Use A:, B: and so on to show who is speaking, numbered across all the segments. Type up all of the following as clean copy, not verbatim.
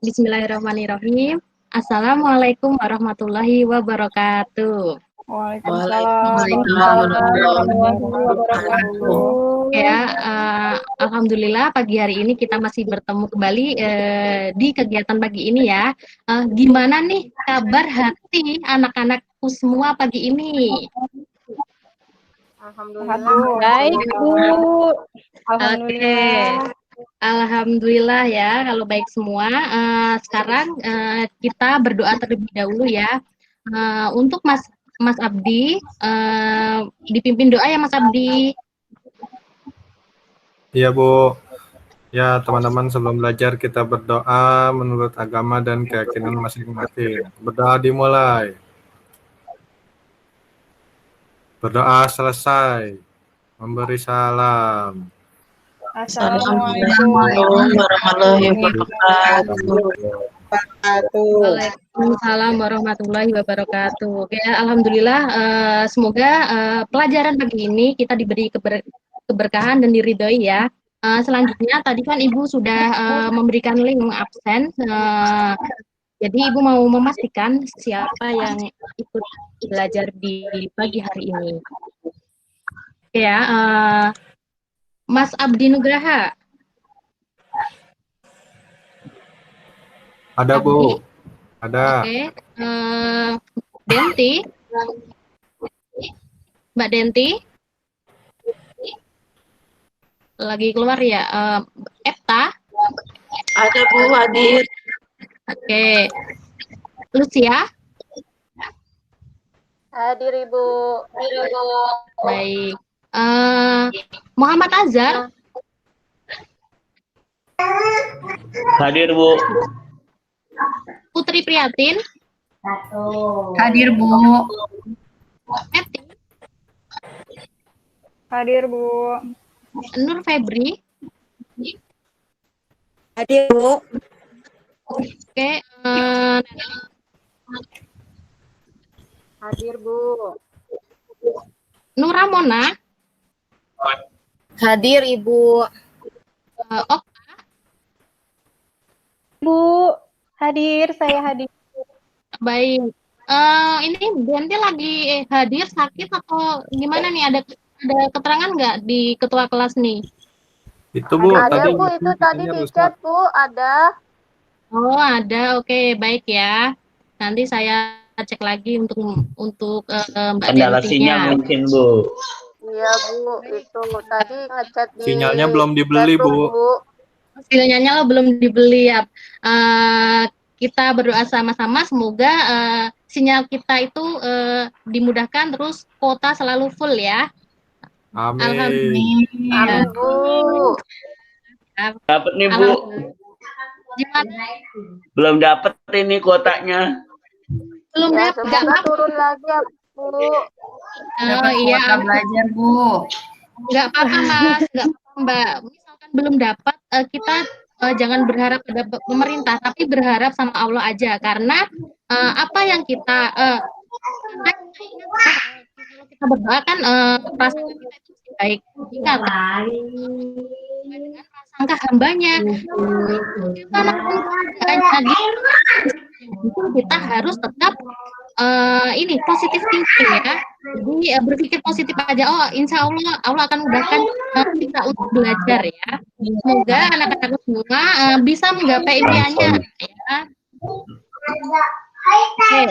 A: Bismillahirrahmanirrahim. Assalamualaikum warahmatullahi wabarakatuh.
B: Waalaikumsalam
C: Waalaikumsalam
B: warahmatullahi wabarakatuh.
A: Ya, alhamdulillah pagi hari ini kita masih bertemu kembali di kegiatan pagi ini ya. Gimana nih kabar hati anak-anakku semua pagi ini?
B: Alhamdulillah. Baik, Bu. Alhamdulillah.
A: Alhamdulillah ya, kalau baik semua. Sekarang kita berdoa terlebih dahulu ya. Untuk Mas Abdi, dipimpin doa ya Mas Abdi.
D: Iya Bu, ya teman-teman sebelum belajar kita berdoa menurut agama dan keyakinan masing-masing. Berdoa dimulai. Berdoa selesai. Memberi salam.
B: Assalamualaikum
C: warahmatullahi wabarakatuh.
A: Waalaikumsalam warahmatullahi wabarakatuh. Oke, alhamdulillah. Semoga pelajaran pagi ini kita diberi keberkahan dan diridhoi ya. Selanjutnya tadi kan Ibu sudah memberikan link absen. Jadi Ibu mau memastikan siapa yang ikut belajar di pagi hari ini. Oke ya, Mas Abdi Nugraha.
D: Ada
A: Abdi?
D: Bu, ada.
A: Oke, Denti, Mbak Denti, lagi keluar ya. Epta,
C: Ada Bu hadir.
A: oke. Lucia,
B: hadir Ibu.
A: baik. Muhammad Azhar,
E: Hadir Bu.
A: Putri Priatin,
F: Hadir Bu.
A: Eti,
B: Hadir Bu.
A: Nur Febri,
C: Hadir Bu.
A: oke.
B: Hadir Bu.
A: Nura Mona,
C: Hadir Ibu.
A: Okta,
B: Bu, hadir, saya hadir.
A: baik. Ini Denti lagi hadir sakit atau gimana nih? Ada keterangan nggak di ketua kelas nih?
D: Itu Bu,
B: Ada
D: tadi
B: Bu, itu tadi di chat Bu, ada.
A: Oh, ada. Oke, baik ya. Nanti saya cek lagi untuk Mbak
E: Kendala
A: Dentinya.
E: sinyal mungkin Bu.
B: Iya Bu, itu tadi ngechat di
D: sinyalnya belum dibeli Bu.
A: Sinyalnya lo belum dibeli ya. Kita berdoa sama-sama semoga sinyal kita itu dimudahkan terus kuota selalu full ya.
D: Amin.
A: Alhamdulillah.
B: Amin Bu.
E: Dapat nih Bu.
A: Gimana?
E: Belum dapat ini kuotanya.
A: Belum
B: Ya,
A: dapat.
B: semoga turun lagi ya Bu.
A: Oh iya,
F: Kuota belajar Bu.
A: nggak apa-apa Mas, nggak apa-apa Mbak. Misalkan belum dapat, kita jangan berharap pada pemerintah, tapi berharap sama Allah aja. Karena apa yang kita kalau kita berdoa kan perasaan kita itu baik. Ingat dengan prasangka hambanya. Dimanapun keadaannya, kita harus tetap ini positif thinking ya. Jadi berpikir positif aja. Oh, insya Allah akan mudahkan kita untuk belajar ya. Semoga anak-anak semua bisa menggapai impiannya ya. Oke.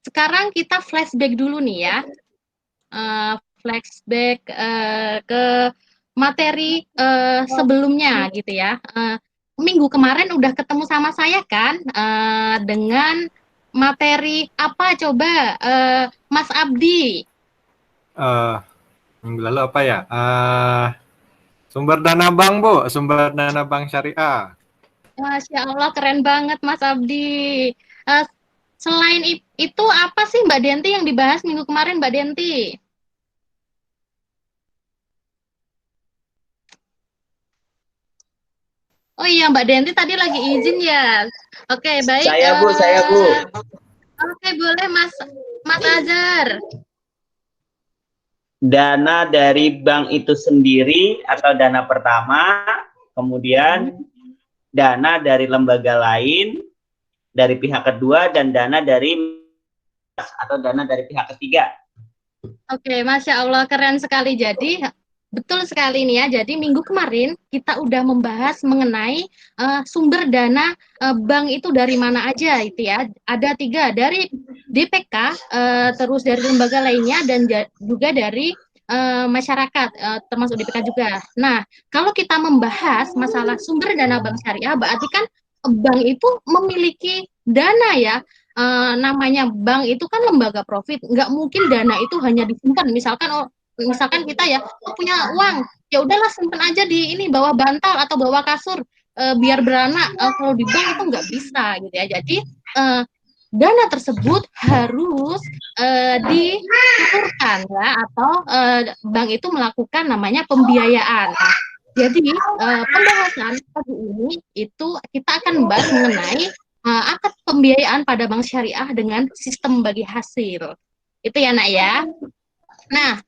A: Sekarang kita flashback dulu nih ya. Flashback ke materi sebelumnya gitu ya. Minggu kemarin udah ketemu sama saya kan dengan materi apa coba Mas Abdi?
D: Minggu lalu apa ya? Sumber dana bank Bu, sumber dana bank syariah.
A: Masya Allah keren banget Mas Abdi. Selain itu apa sih Mbak Denti yang dibahas minggu kemarin Mbak Denti? Oh iya Mbak Denti tadi lagi izin ya. Oke baik.
E: Saya Bu.
A: Oke boleh Mas Azhar.
E: Dana dari bank itu sendiri atau dana pertama, kemudian dana dari lembaga lain, dari pihak kedua, dan dana dari atau dana dari pihak ketiga.
A: Oke, Masya Allah, keren sekali. Jadi, betul sekali nih ya. Jadi, minggu kemarin kita udah membahas mengenai sumber dana bank itu dari mana aja itu ya. Ada 3, dari DPK, terus dari lembaga lainnya, dan juga dari masyarakat, termasuk DPK juga. Nah, kalau kita membahas masalah sumber dana bank syariah, berarti kan bank itu memiliki dana ya. Namanya bank itu kan lembaga profit, nggak mungkin dana itu hanya disimpan. Misalkan kita ya punya uang, ya udahlah simpan aja di ini bawah bantal atau bawah kasur, biar beranak. Kalau di bank itu nggak bisa gitu ya. Jadi dana tersebut harus disalurkan ya, atau bank itu melakukan namanya pembiayaan. Nah, jadi pembahasan pagi ini itu kita akan membahas mengenai akad pembiayaan pada bank syariah dengan sistem bagi hasil. Itu ya, Nak ya. Nah,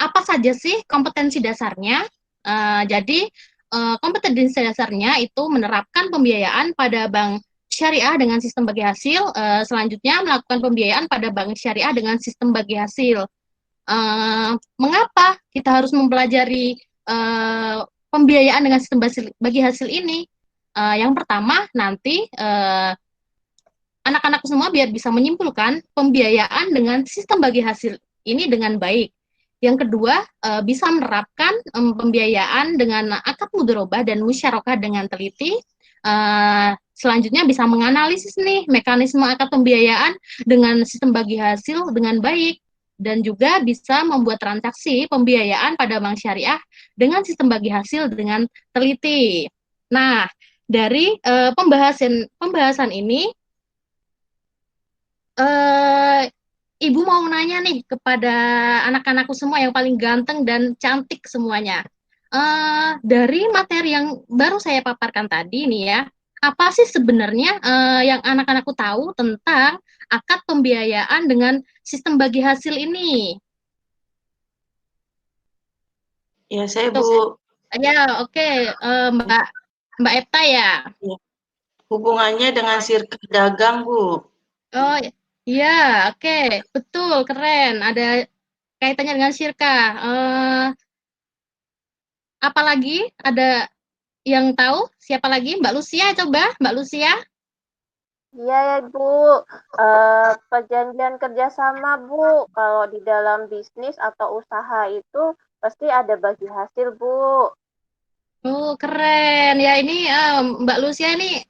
A: apa saja sih kompetensi dasarnya? Jadi, kompetensi dasarnya itu menerapkan pembiayaan pada bank syariah dengan sistem bagi hasil. Selanjutnya, melakukan pembiayaan pada bank syariah dengan sistem bagi hasil. Mengapa kita harus mempelajari pembiayaan dengan sistem bagi hasil ini? Yang pertama, nanti anak-anak semua biar bisa menyimpulkan pembiayaan dengan sistem bagi hasil ini dengan baik. Yang kedua, bisa menerapkan pembiayaan dengan akad mudharabah dan musyarakah dengan teliti. Selanjutnya bisa menganalisis nih mekanisme akad pembiayaan dengan sistem bagi hasil dengan baik. Dan juga bisa membuat transaksi pembiayaan pada bank syariah dengan sistem bagi hasil dengan teliti. Nah, dari pembahasan ini, Ibu mau nanya nih kepada anak-anakku semua yang paling ganteng dan cantik semuanya. Dari materi yang baru saya paparkan tadi nih ya, apa sih sebenarnya yang anak-anakku tahu tentang akad pembiayaan dengan sistem bagi hasil ini?
C: Ya, saya Bu.
A: Ya, oke. Mbak Epta ya.
C: Hubungannya dengan sirkel dagang, Bu.
A: Oh, iya, oke. Betul, keren. Ada kaitannya dengan syirka. Apalagi ada yang tahu? Siapa lagi? Mbak Lucia, coba. Mbak Lucia.
B: Iya ya Bu, perjanjian kerjasama Bu, kalau di dalam bisnis atau usaha itu pasti ada bagi hasil Bu.
A: Oh, keren. Ya, ini Mbak Lucia ini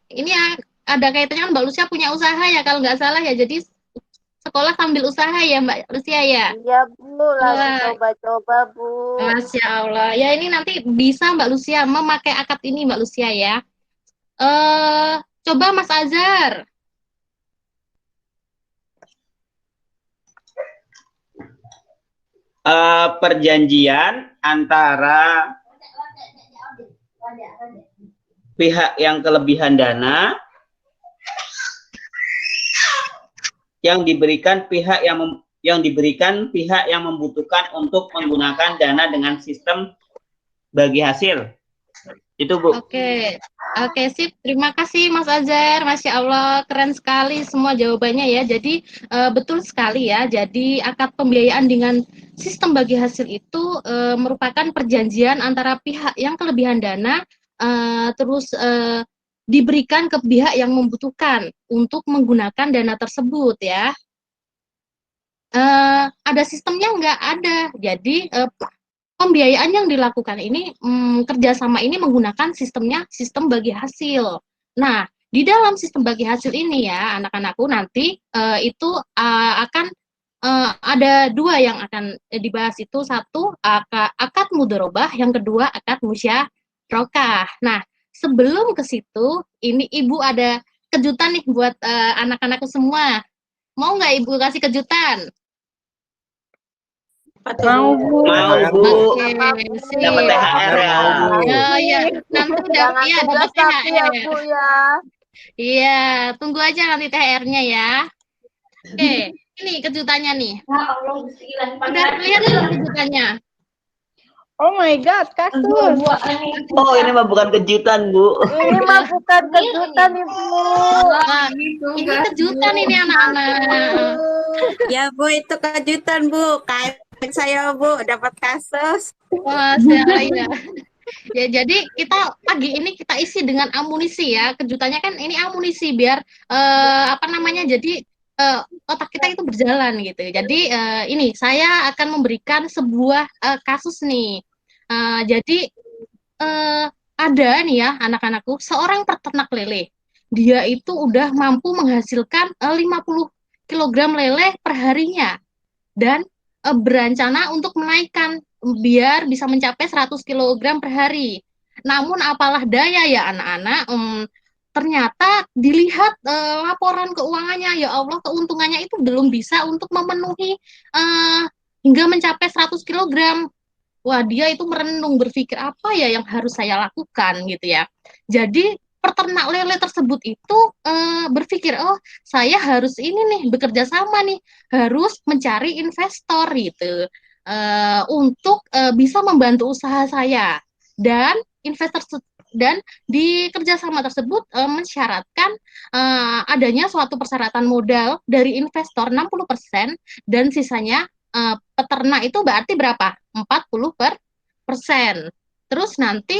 A: ada kaitannya kan Mbak Lucia punya usaha ya kalau nggak salah ya. Jadi sekolah sambil usaha ya Mbak Lucia ya.
B: Iya Bu, lagi
A: Wah,
B: coba-coba Bu.
A: Masya Allah. Ya, ini nanti bisa Mbak Lucia memakai akad ini Mbak Lucia ya. Coba Mas Azhar.
E: Perjanjian antara pihak yang kelebihan dana yang diberikan pihak yang membutuhkan untuk menggunakan dana dengan sistem bagi hasil. Itu Bu.
A: Oke, sip. Terima kasih Mas Azhar. Masya Allah, keren sekali semua jawabannya ya. Jadi betul sekali ya. Jadi akad pembiayaan dengan sistem bagi hasil itu merupakan perjanjian antara pihak yang kelebihan dana terus diberikan ke pihak yang membutuhkan untuk menggunakan dana tersebut ya. Ada sistemnya nggak ada. Jadi pembiayaan yang dilakukan ini kerjasama ini menggunakan sistem bagi hasil. Nah, di dalam sistem bagi hasil ini ya anak-anakku nanti itu akan ada 2 yang akan dibahas, itu satu akad mudharabah, yang kedua akad musyarakah. Nah, sebelum ke situ ini Ibu ada kejutan nih buat anak-anakku semua. Mau nggak Ibu kasih kejutan?
C: Mau, Bu.
E: Mau Bu.
A: Oke, sip.
E: Dapat THR ya.
A: Ya, nanti
B: Jangan
A: ya
B: tegas
A: dapat
B: tapi ya
A: THR.
B: Bu ya.
A: Iya, tunggu aja nanti THR-nya ya. Oke, ini kejutannya nih. Udah lihat belum kejutannya?
B: Oh my God, kasus.
E: Oh, ini mah bukan kejutan, Bu.
B: Ini mah bukan kejutan, Ibu.
A: Nah, ini kejutan ini anak-anak.
G: Ya Bu, itu kejutan Bu. Kayak saya Bu, dapat kasus.
A: Masya Allah ya. Ya, jadi kita pagi ini kita isi dengan amunisi ya. Kejutannya kan ini amunisi biar apa namanya? Jadi otak kita itu berjalan gitu. Jadi ini saya akan memberikan sebuah kasus nih. Jadi ada nih ya anak-anakku seorang peternak lele. Dia itu udah mampu menghasilkan 50 kilogram lele per harinya dan berencana untuk menaikkan biar bisa mencapai 100 kilogram per hari. Namun apalah daya ya anak-anak, ternyata dilihat laporan keuangannya, ya Allah keuntungannya itu belum bisa untuk memenuhi hingga mencapai 100 kilogram. Wah, dia itu merenung berpikir apa ya yang harus saya lakukan gitu ya. Jadi peternak lele tersebut itu berpikir, oh saya harus ini nih bekerja sama nih, harus mencari investor gitu untuk bisa membantu usaha saya dan investor dan di kerjasama tersebut mensyaratkan adanya suatu persyaratan modal dari investor 60% dan sisanya peternak itu berarti berapa? 40%. Terus nanti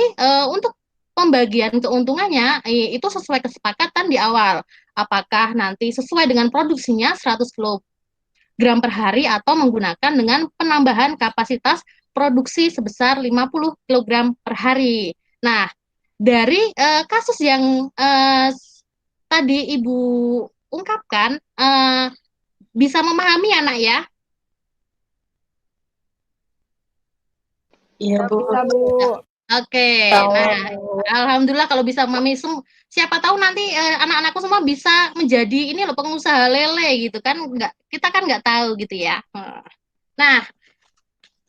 A: untuk pembagian keuntungannya itu sesuai kesepakatan di awal. Apakah nanti sesuai dengan produksinya 100 kilogram per hari atau menggunakan dengan penambahan kapasitas produksi sebesar 50 kilogram per hari. Nah, dari kasus yang tadi Ibu ungkapkan, bisa memahami anak ya?
C: Iya, Bu.
B: Bisa, Bu.
A: Oke, nah, alhamdulillah kalau bisa Mami siapa tahu nanti anak-anakku semua bisa menjadi ini loh pengusaha lele gitu kan, nggak kita kan nggak tahu gitu ya. Nah,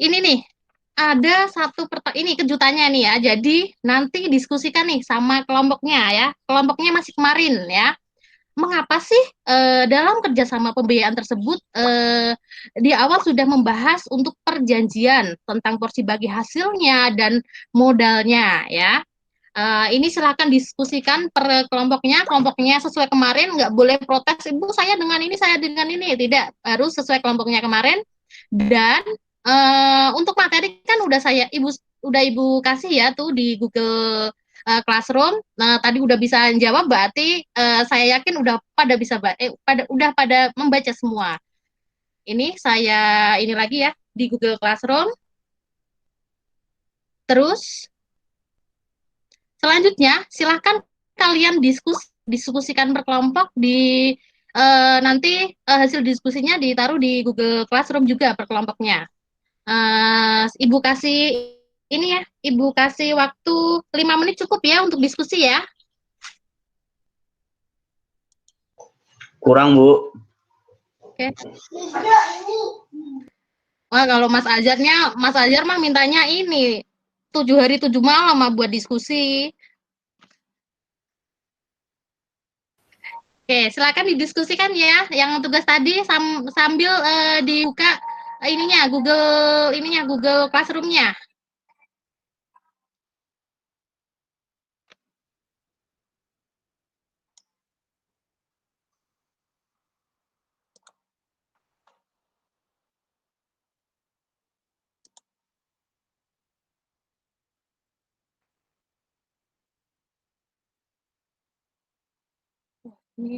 A: ini nih ada satu ini kejutannya nih ya. Jadi nanti diskusikan nih sama kelompoknya ya. Kelompoknya masih kemarin ya. Mengapa sih dalam kerjasama pembiayaan tersebut di awal sudah membahas untuk perjanjian tentang porsi bagi hasilnya dan modalnya ya. Ini silakan diskusikan per kelompoknya, kelompoknya sesuai kemarin, nggak boleh protes, Ibu saya dengan ini, saya dengan ini, tidak, harus sesuai kelompoknya kemarin. Dan untuk materi kan udah Ibu kasih ya tuh di Google Classroom. Nah, tadi udah bisa jawab, berarti saya yakin udah pada bisa pada membaca semua. Ini saya ini lagi ya di Google Classroom. Terus selanjutnya silahkan kalian diskusikan berkelompok di nanti hasil diskusinya ditaruh di Google Classroom juga per kelompoknya. Ibu kasih ini ya, Ibu kasih waktu 5 menit cukup ya untuk diskusi ya.
E: Kurang, Bu.
A: Oke. Wah, kalau Mas Ajar mah mintanya ini 7 hari 7 malam mah buat diskusi. Oke, silakan didiskusikan ya. Yang tugas tadi sambil dibuka Google Classroom-nya. Ini.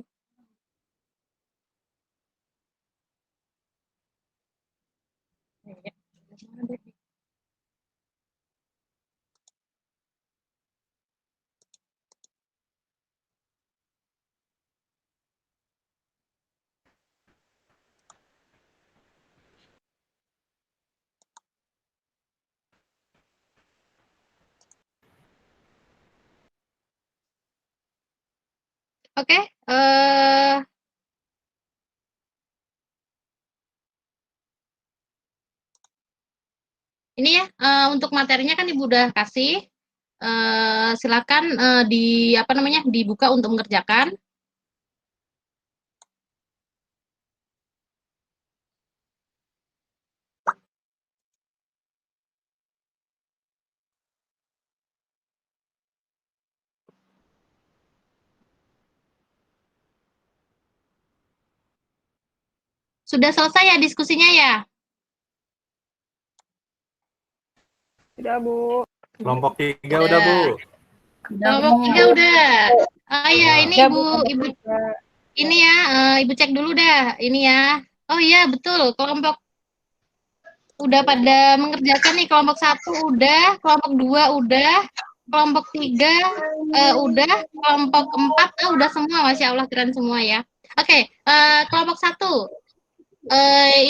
A: Oke, ini ya untuk materinya kan Ibu udah kasih. Silakan dibuka untuk mengerjakan. Sudah selesai ya diskusinya ya?
H: Sudah, Bu.
D: Kelompok 3 udah, Bu.
A: Kelompok 3 udah. Oh iya, ini
H: Udah,
A: Ibu,
H: kelompok
A: Ibu
H: tiga.
A: ini ya, Ibu cek dulu dah. Ini ya. Oh iya, betul. Kelompok udah pada mengerjakan nih. Kelompok 1 udah, kelompok 2 udah, kelompok 3 udah, kelompok 4 udah semua. Masya Allah, keren semua ya. Oke, kelompok 1.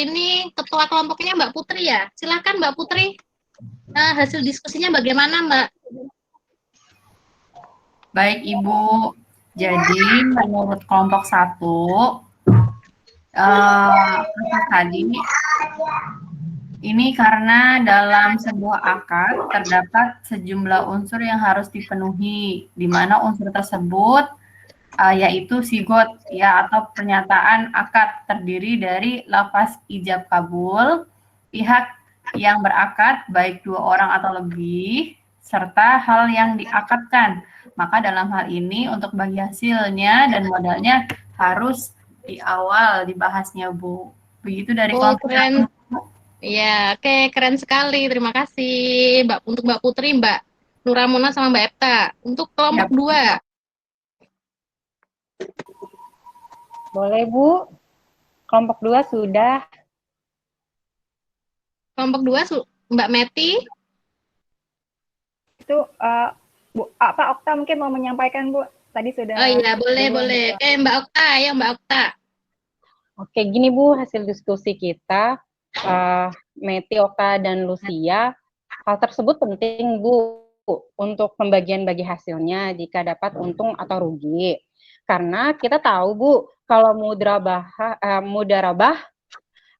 A: Ini ketua kelompoknya Mbak Putri ya. Silakan Mbak Putri. Hasil diskusinya bagaimana, Mbak?
F: Baik, Ibu. Jadi, menurut kelompok 1, tadi ini karena dalam sebuah akad terdapat sejumlah unsur yang harus dipenuhi, di mana unsur tersebut yaitu sigot ya atau pernyataan akad terdiri dari lafaz ijab kabul, pihak yang berakad baik 2 orang atau lebih, serta hal yang diakadkan. Maka dalam hal ini untuk bagi hasilnya dan modalnya harus di awal dibahasnya, Bu. Begitu dari kelompok
A: keren. Iya, oke, keren sekali. Terima kasih Mbak untuk Mbak Putri, Mbak Nuramona sama Mbak Epta. Untuk kelompok 2.
H: Boleh, Bu. Kelompok 2 sudah.
A: Kelompok 2 Mbak Meti.
H: Itu Bu, Pak Okta mungkin mau menyampaikan, Bu. Tadi sudah.
A: Oh iya, boleh. Oke, Mbak Okta, ya Mbak Okta.
I: Oke, gini Bu, hasil diskusi kita, Meti, Okta, dan Lucia, hal tersebut penting Bu, untuk pembagian bagi hasilnya jika dapat untung atau rugi. Karena kita tahu Bu, kalau mudarabah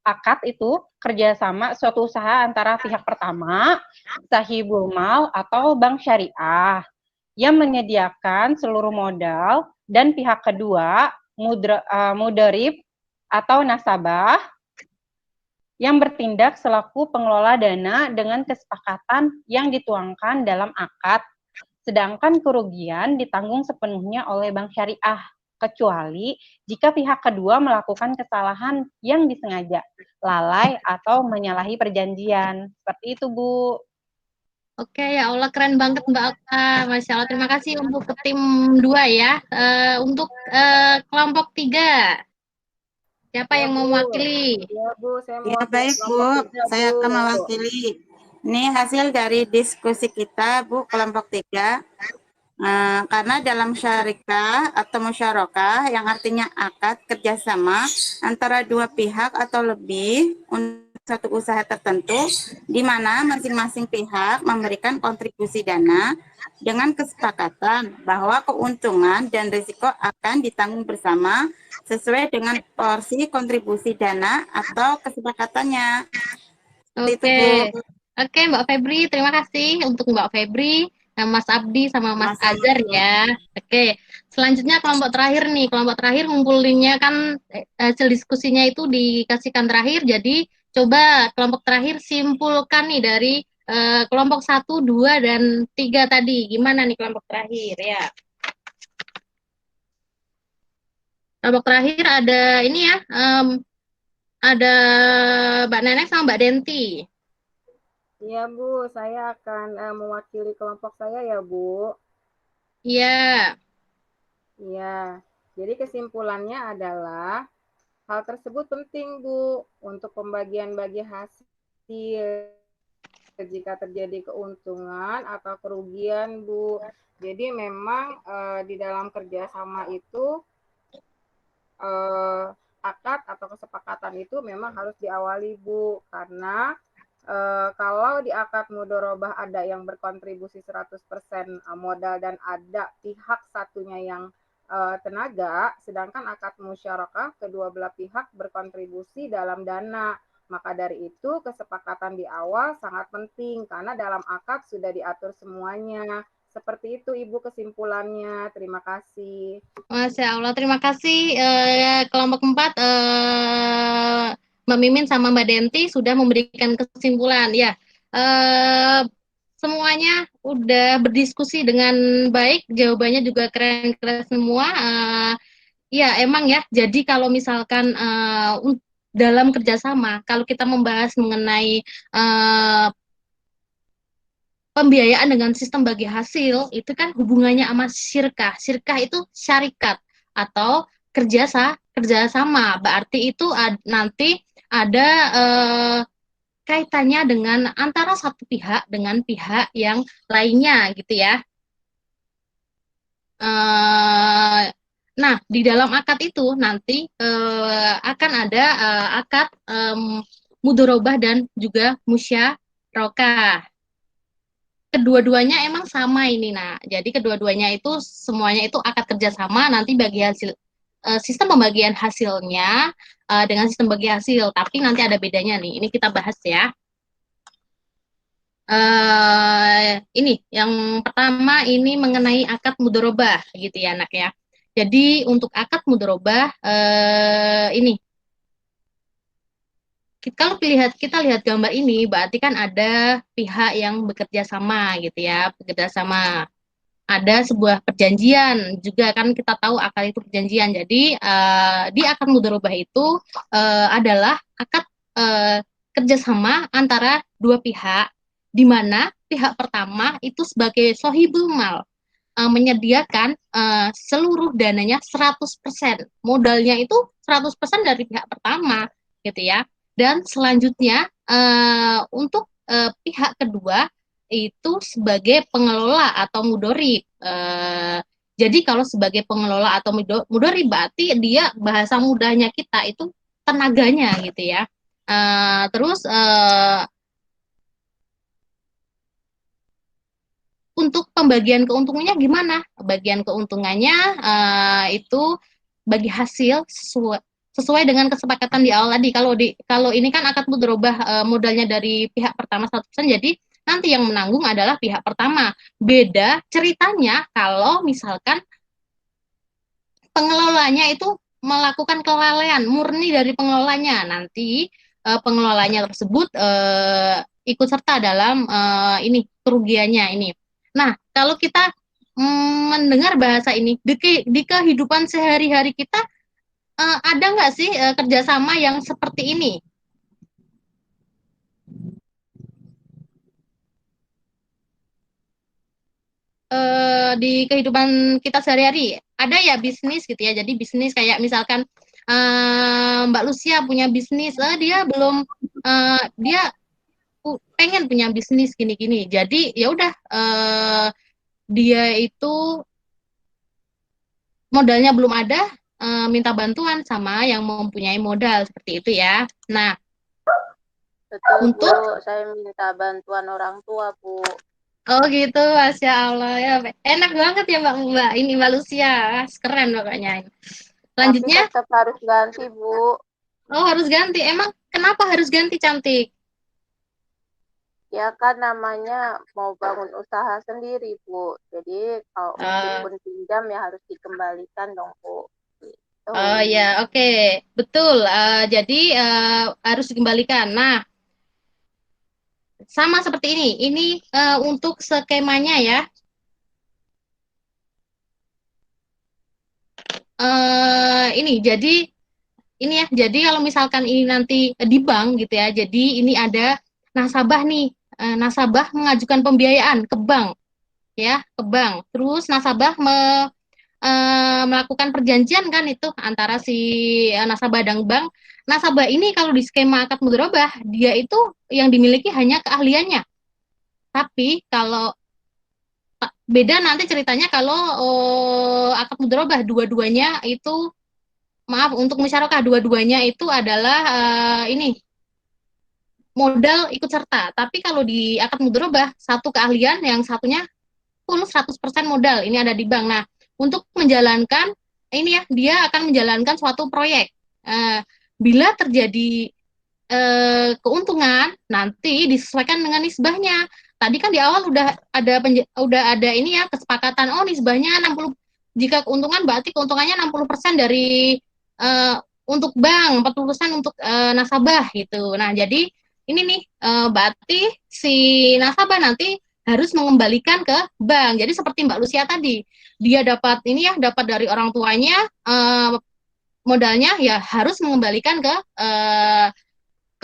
I: akad itu kerjasama suatu usaha antara pihak pertama, sahibul mal atau bank syariah yang menyediakan seluruh modal dan pihak kedua, mudarib atau nasabah yang bertindak selaku pengelola dana dengan kesepakatan yang dituangkan dalam akad, sedangkan kerugian ditanggung sepenuhnya oleh bank syariah, kecuali jika pihak kedua melakukan kesalahan yang disengaja, lalai atau menyalahi perjanjian. Seperti itu, Bu.
A: Oke, ya Allah, keren banget Mbak Okta. Masya Allah, terima kasih untuk ke tim 2 ya. Untuk kelompok 3. Siapa yang mau mewakili?
G: Ya, Bu, saya mau baik, Bu. Saya akan mewakili. Ini hasil dari diskusi kita, Bu, kelompok 3. Karena dalam syarikah atau musyarakah yang artinya akad kerjasama antara 2 pihak atau lebih untuk satu usaha tertentu, di mana masing-masing pihak memberikan kontribusi dana dengan kesepakatan bahwa keuntungan dan risiko akan ditanggung bersama sesuai dengan porsi kontribusi dana atau kesepakatannya.
A: Oke, Mbak Febri, terima kasih untuk Mbak Febri, Mas Abdi sama Mas Azhar ya. Oke, selanjutnya kelompok terakhir nih. Kelompok terakhir ngumpulinnya kan hasil diskusinya itu dikasihkan terakhir. Jadi coba kelompok terakhir simpulkan nih dari kelompok 1, 2, dan 3 tadi. Gimana nih kelompok terakhir ya? Kelompok terakhir ada ini ya, ada Mbak Nenek sama Mbak Denti.
H: Iya, Bu, saya akan mewakili kelompok saya ya, Bu.
A: Iya.
H: Iya. Jadi kesimpulannya adalah hal tersebut penting, Bu, untuk pembagian bagi hasil jika terjadi keuntungan atau kerugian, Bu. Jadi memang di dalam kerjasama itu akad atau kesepakatan itu memang harus diawali, Bu, karena kalau di akad mudharabah ada yang berkontribusi 100% modal dan ada pihak satunya yang tenaga, sedangkan akad musyarakah kedua belah pihak berkontribusi dalam dana. Maka dari itu kesepakatan di awal sangat penting karena dalam akad sudah diatur semuanya. Seperti itu Ibu kesimpulannya. Terima kasih.
A: Masya Allah, terima kasih kelompok 4 Mbak Mimin sama Mbak Denti sudah memberikan kesimpulan. Ya, semuanya udah berdiskusi dengan baik, jawabannya juga keren-keren semua. Ya, emang ya. Jadi kalau misalkan dalam kerjasama. Kalau kita membahas mengenai pembiayaan dengan sistem bagi hasil, itu kan hubungannya sama syirkah. Syirkah itu syarikat atau kerjasama. Berarti itu nanti ada kaitannya dengan antara satu pihak dengan pihak yang lainnya gitu ya. Nah, di dalam akad itu nanti akan ada akad mudorobah dan juga musyarakah. Kedua-duanya emang sama ini. Nah, jadi kedua-duanya itu semuanya itu akad kerjasama, nanti bagi hasil sistem pembagian hasilnya dengan sistem bagi hasil, tapi nanti ada bedanya nih. Ini kita bahas ya. Ini yang pertama ini mengenai akad mudorobah gitu ya anak ya. Jadi untuk akad mudorobah ini kalau kita lihat gambar ini berarti kan ada pihak yang bekerja sama gitu ya, bekerja sama. Ada sebuah perjanjian juga kan, kita tahu akad itu perjanjian. Jadi di akad mudorobah itu adalah akad kerjasama antara dua pihak, di mana pihak pertama itu sebagai sohibul mal menyediakan seluruh dananya 100%. Modalnya itu 100% dari pihak pertama gitu ya. Dan selanjutnya untuk pihak kedua itu sebagai pengelola atau mudorib. Jadi kalau sebagai pengelola atau mudorib berarti dia bahasa mudahnya kita itu tenaganya gitu ya. Terus untuk pembagian keuntungannya gimana? Bagian keuntungannya itu bagi hasil sesuai dengan kesepakatan di awal tadi. Kalau ini kan akad mudorobah modalnya dari pihak pertama 100%, jadi nanti yang menanggung adalah pihak pertama. Beda ceritanya kalau misalkan pengelolanya itu melakukan kelalaian murni dari pengelolanya, nanti pengelolanya tersebut ikut serta dalam ini kerugiannya ini. Nah, kalau kita mendengar bahasa ini di kehidupan sehari-hari kita, ada nggak sih kerjasama yang seperti ini? Di kehidupan kita sehari-hari ada ya bisnis gitu ya. Jadi bisnis kayak misalkan Mbak Lucia punya bisnis, dia belum dia pengen punya bisnis gini-gini. Jadi ya udah dia itu modalnya belum ada, minta bantuan sama yang mempunyai modal seperti itu ya. Nah,
B: betul
A: untuk
B: Bu, saya minta bantuan orang tua Bu.
A: Oh gitu, Masya Allah ya, enak banget ya Mbak ini Mbak Lucia, keren pokoknya. Selanjutnya,
B: tapi tetap harus ganti Bu.
A: Oh harus ganti, emang kenapa harus ganti cantik?
B: Ya kan namanya mau bangun usaha sendiri Bu, jadi kalau meskipun pinjam ya harus dikembalikan dong Bu. Gitu.
A: Oh ya, oke. Betul. Jadi harus dikembalikan. Nah, sama seperti ini. Ini untuk skemanya ya. Ini jadi ini ya. Jadi kalau misalkan ini nanti di bank gitu ya. Jadi ini ada nasabah nih. Nasabah mengajukan pembiayaan ke bank, ya, ke bank. Terus nasabah melakukan perjanjian kan itu antara si nasabah dan bank. Nasabah ini kalau di skema akad mudharabah dia itu yang dimiliki hanya keahliannya. Tapi kalau beda nanti ceritanya kalau akad mudharabah dua-duanya itu untuk musyarakah dua-duanya itu adalah ini modal ikut serta. Tapi kalau di akad mudharabah satu keahlian, yang satunya full 100% modal. Ini ada di bank. Nah, untuk menjalankan ini ya, dia akan menjalankan suatu proyek. Bila terjadi keuntungan, nanti disesuaikan dengan nisbahnya. Tadi kan di awal udah ada ini ya kesepakatan. Oh, nisbahnya 60. Jika keuntungan berarti keuntungannya 60% dari untuk bank, 40% untuk nasabah gitu. Nah, jadi ini nih berarti si nasabah nanti harus mengembalikan ke bank. Jadi seperti Mbak Lucia tadi, dia dapat ini ya, dapat dari orang tuanya modalnya ya harus mengembalikan ke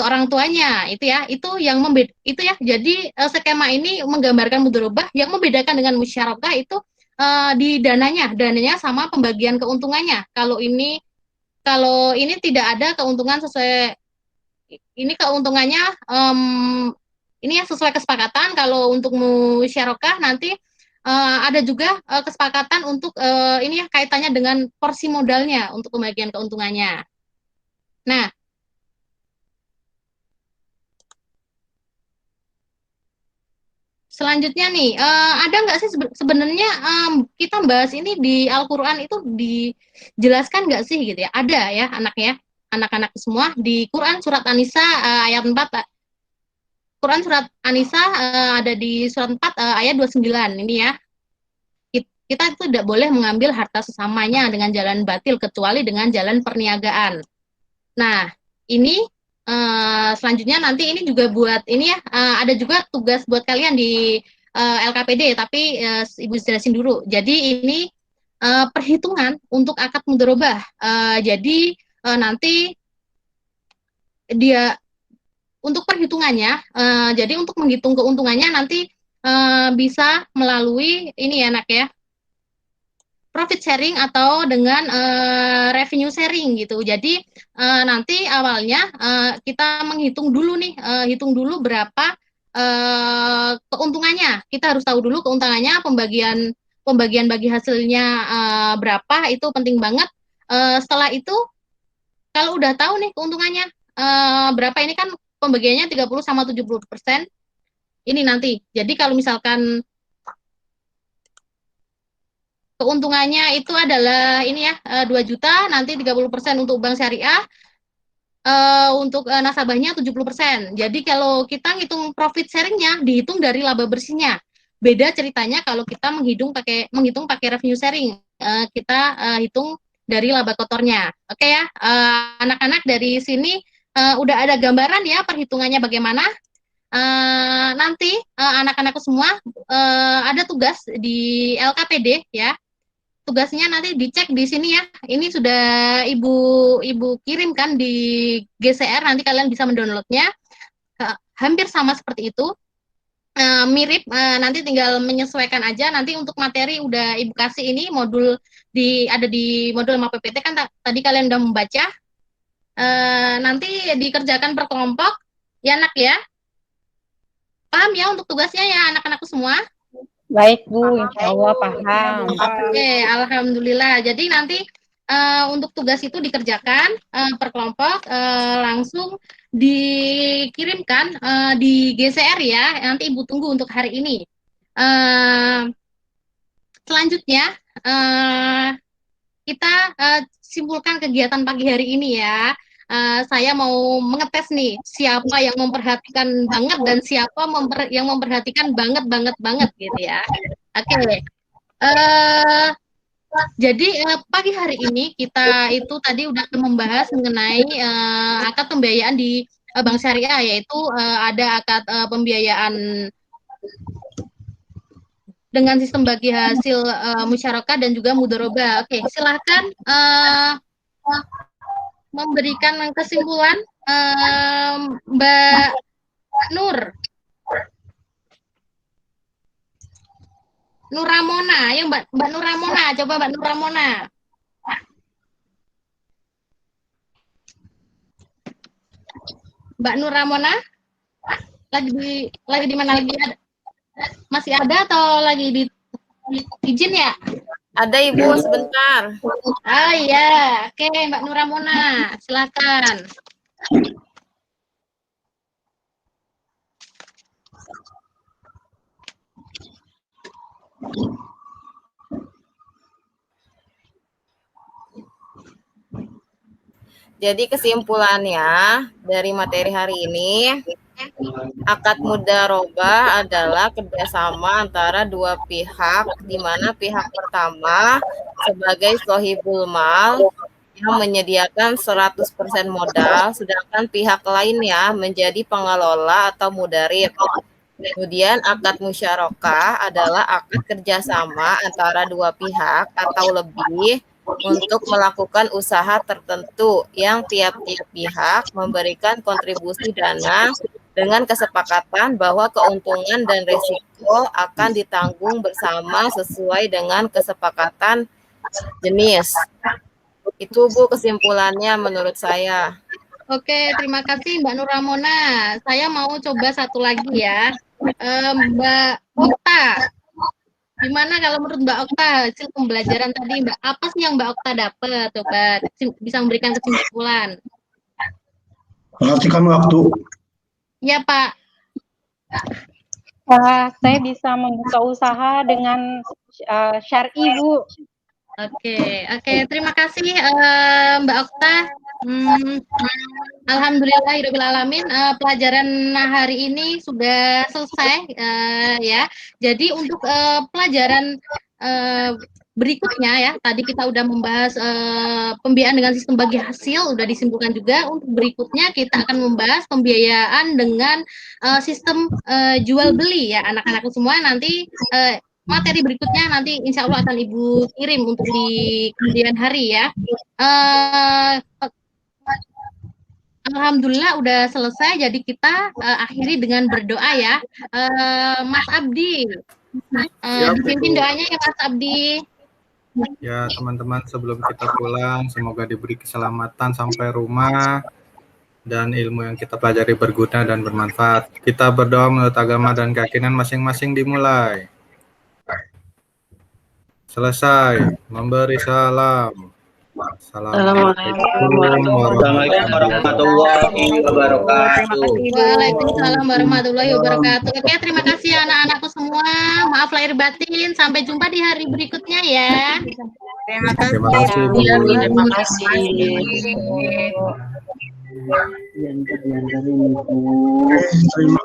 A: orang tuanya, itu ya, itu yang itu ya. Jadi skema ini menggambarkan mudharabah. Yang membedakan dengan musyarakah itu di dananya sama pembagian keuntungannya. Kalau ini tidak ada keuntungan sesuai, ini keuntungannya ini ya sesuai kesepakatan. Kalau untuk musyarakah nanti ada juga kesepakatan untuk ini ya kaitannya dengan porsi modalnya untuk pembagian keuntungannya. Nah, selanjutnya nih, ada nggak sih sebenarnya kita bahas ini di Al-Quran itu dijelaskan nggak sih gitu ya? Ada ya anak-anak semua di Quran surat An-Nisa ayat 4. Quran surat An-Nisa ada di surat 4 ayat 29 ini ya. Kita itu tidak boleh mengambil harta sesamanya dengan jalan batil kecuali dengan jalan perniagaan. Nah, ini selanjutnya nanti ini juga buat ini ya, ada juga tugas buat kalian di LKPD, tapi Ibu jelasin dulu. Jadi ini perhitungan untuk akad mudharabah. Jadi nanti dia untuk perhitungannya, jadi untuk menghitung keuntungannya nanti bisa melalui ini ya, ya, profit sharing atau dengan revenue sharing gitu. Jadi nanti awalnya kita menghitung dulu nih, hitung dulu berapa keuntungannya. Kita harus tahu dulu keuntungannya, pembagian bagi hasilnya berapa, itu penting banget. Setelah itu kalau udah tahu nih keuntungannya berapa, ini kan pembagiannya 30 sama 70%. Ini nanti. Jadi kalau misalkan keuntungannya itu adalah ini ya 2 juta, nanti 30% untuk bank syariah, untuk nasabahnya 70%. Jadi kalau kita ngitung profit sharingnya dihitung dari laba bersihnya. Beda ceritanya kalau kita menghitung pakai revenue sharing, kita hitung dari laba kotornya. Oke ya, anak-anak dari sini udah ada gambaran ya perhitungannya bagaimana. Nanti anak-anakku semua ada tugas di LKPD ya. Tugasnya nanti dicek di sini ya. Ini sudah ibu kirimkan di GCR, nanti kalian bisa mendownloadnya. Hampir sama seperti itu, mirip, nanti tinggal menyesuaikan aja. Nanti untuk materi udah ibu kasih, ini modul ada di modul 5 PPT kan tadi kalian udah membaca. Nanti dikerjakan per kelompok ya nak ya. Paham ya untuk tugasnya ya anak-anakku semua?
I: Baik Bu, insya Allah paham.
A: Oke, alhamdulillah. Jadi nanti untuk tugas itu dikerjakan per kelompok, langsung dikirimkan di GCR ya. Nanti Ibu tunggu untuk hari ini. Selanjutnya kita simpulkan kegiatan pagi hari ini ya. Saya mau mengetes nih siapa yang memperhatikan banget dan siapa yang memperhatikan banget gitu ya. Oke. Jadi pagi hari ini kita itu tadi udah membahas mengenai akad pembiayaan di bank syariah, yaitu ada akad pembiayaan dengan sistem bagi hasil musyarakah dan juga mudharabah. Oke, silahkan memberikan kesimpulan Mbak Nur Ramona. Ayo Mbak Nur Ramona, coba Mbak Nur Ramona. Mbak Nur Ramona lagi di mana lagi? Masih ada atau lagi di izin ya?
J: Ada Ibu, sebentar.
A: Oh iya, oke Mbak Nur Ramona, silakan.
J: Jadi kesimpulannya dari materi hari ini, akad mudharabah adalah kerjasama antara dua pihak, di mana pihak pertama sebagai sohibul mal yang menyediakan 100% modal, sedangkan pihak lainnya menjadi pengelola atau mudharib. Kemudian akad musyarakah adalah akad kerjasama antara dua pihak atau lebih untuk melakukan usaha tertentu yang tiap-tiap pihak memberikan kontribusi dana dengan kesepakatan bahwa keuntungan dan risiko akan ditanggung bersama sesuai dengan kesepakatan jenis. Itu Bu kesimpulannya menurut saya.
A: Oke, terima kasih Mbak Nur Ramona. Saya mau coba satu lagi ya. Mbak Okta. Gimana kalau menurut Mbak Okta hasil pembelajaran tadi, Mbak? Apa sih yang Mbak Okta dapat? Coba bisa memberikan kesimpulan.
K: Perhatikan waktu.
A: Iya, Pak.
I: Saya bisa membuka usaha dengan syar'i, Bu.
A: Oke, terima kasih Mbak Okta. Alhamdulillahirrahmanirrahim, pelajaran hari ini sudah selesai ya. Jadi untuk pelajaran berikutnya ya, tadi kita udah membahas pembiayaan dengan sistem bagi hasil, udah disimpulkan juga. Untuk berikutnya kita akan membahas pembiayaan dengan sistem jual beli ya, anak-anakku semua. Nanti materi berikutnya nanti insya Allah akan Ibu kirim untuk di kemudian hari ya. Alhamdulillah udah selesai, jadi kita akhiri dengan berdoa ya. Mas Abdi, dipimpin doanya ya Mas Abdi.
D: Ya teman-teman, sebelum kita pulang, semoga diberi keselamatan sampai rumah dan ilmu yang kita pelajari berguna dan bermanfaat. Kita berdoa menurut agama dan keyakinan masing-masing dimulai. Selesai memberi salam. Assalamualaikum
E: warahmatullahi wabarakatuh.
A: Waalaikumsalam warahmatullahi wabarakatuh. Oke, terima kasih anak-anakku semua. Maaf lahir batin. Sampai jumpa di hari berikutnya ya.
G: Terima kasih.
D: Terima kasih, Bu.
C: Terima kasih.
K: Terima